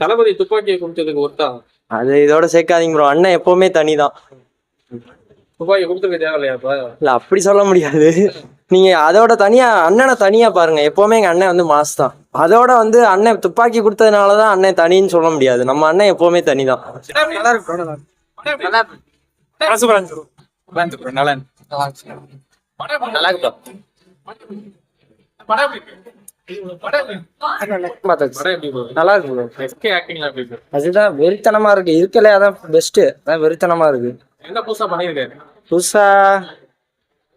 தளபதி துப்பாக்கியை கொடுத்ததுக்கு ஒருத்தா அது இதோட சேர்க்காதீங்க ப்ரோ. அண்ணன் எப்பவுமே தனிதான். துப்பாக்கி கொடுத்துருக்க தேவையில்லையாப்பா? இல்ல அப்படி சொல்ல முடியாது. நீங்க அதோட தனியா அண்ணனை தனியா பாருங்க. எப்பவுமே எங்க அண்ணன் வந்து மாஸ் தான். அதோட வந்து அண்ணன் துப்பாக்கி கொடுத்ததுனாலதான் அண்ணன் தனின்னு சொல்ல முடியாது. நம்ம அண்ணன் எப்பவுமே தனிதான். நல்லா இருக்கு நல்லா இருக்கு நல்லா இருக்கு சூப்பரா இருக்கு நல்லா இருக்கு நல்லா இருக்கு நல்லா இருக்கு ப்ரோ. எஸ்கே ஆக்டிங்ல எப்படி இருக்கு? அதுதான் வெறித்தனமா இருக்கு. இருக்கல அதான் பெஸ்ட். அதான் வெறித்தனமா இருக்கு. என்ன புதுசா பண்ணிருக்காரு? புதுசா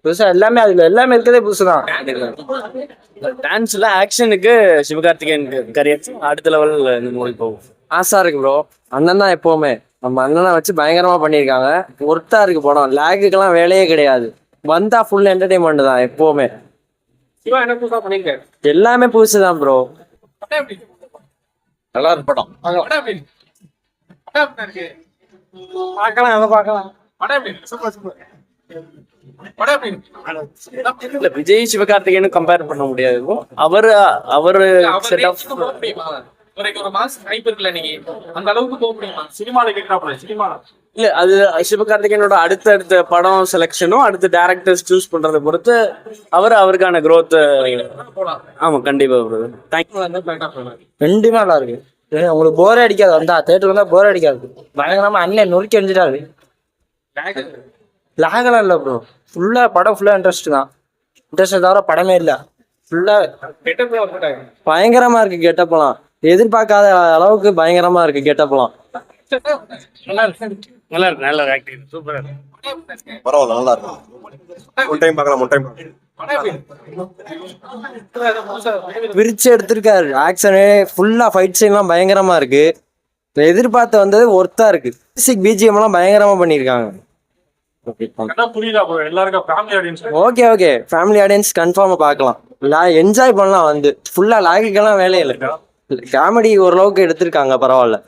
புதுசா எல்லாமே அதுல எல்லாமே இருக்கதே புதுசுதான். டான்ஸ்ல ஆக்ஷனுக்கு சிவகார்த்திகேயன் கரியர் அடுத்த லெவல்ல இந்த மூவி போகும். ஆசா இருக்கு ப்ரோ. அண்ணன் தான் எப்பவுமே. நம்ம அண்ணனை வச்சு பயங்கரமா பண்ணியிருக்காங்க. ஒர்த்தா இருக்கு படம். லேக்குக்கெல்லாம் வேலையே கிடையாது. வந்தா ஃபுல் என்டர்டைன்மெண்ட் தான் எப்பவுமே. சிவா என்ன புதுசா பண்ணிருக்காரு? எல்லாமே புதுசுதான் ப்ரோ. படம் எப்படி? நல்லா இருக்கு படம். படம் எப்படி? படம் எப்படி இருக்கு? பார்க்கலாம் அதை பார்க்கலாம். படம் எப்படி இருக்கு? Super super. படம் எப்படி இருக்கு? இல்ல விஜய் சிவகார்த்திகேயன் கம்பேர் பண்ண முடியாது. அவரு செட் ஆஃப் போக முடியுமா? ஒரு மாஸ் ஹைப் இருக்குல்ல, நீங்க அந்த அளவுக்கு போக முடியுமா? சினிமால கேக்குறாப்ல சினிமால இல்ல அது சிவகார்த்திகேயனோட அடுத்த படம் செலெக்ஷனும் அடுத்த டேரக்டர்ஸ் சூஸ் பண்றதை பொறுத்து அவருக்கான growth போலாம். ஆமா கண்டிப்பா தேங்க்யூ. ரெண்டுமே நல்லா இருக்கு. உங்களுக்கு போரே அடிக்காது. வந்தா தேட்டருக்கு வந்தா போரே அடிக்காது. பயங்கரமா அண்ணன் நொறுக்கி அடிச்சிட்டாரு. லாகலாம் இல்ல ப்ரோ. ஃபுல்லா படம் ஃபுல்லா இன்ட்ரெஸ்ட் தான். இன்ட்ரெஸ்ட் தவிர படமே இல்ல. ஃபுல்லா பயங்கரமா இருக்கு. கெட்டப்பலாம் எதிர்பார்க்காத அளவுக்கு பயங்கரமா இருக்கு. கெட்டப்பலாம் நல்ல ஆக்டிங் சூப்பரா இருக்கு. பரவாயில்ல நல்லா இருக்கும். ஒன் டைம் பார்க்கலாம் ஒன் டைம். பிரிச்சு எடுத்திருக்காரு. ஆக்ஷனு ஃபுல்லா ஃபைட் சீன்லாம் பயங்கரமா இருக்கு. எதிர்பார்த்து வந்தது ஒர்த்தா இருக்கு. மியூசிக் பிஜிஎம் எல்லாம் பயங்கரமா பண்ணிருக்காங்க. ஓகே ஓகே ஃபேமிலி ஆடியன்ஸ் கன்ஃபார்மா பார்க்கலாம். என்ஜாய் பண்ணலாம். வந்து ஃபுல்லா லாகிக்கெல்லாம் வேலையில்லை. காமெடி ஓரளவுக்கு எடுத்திருக்காங்க. பரவாயில்ல.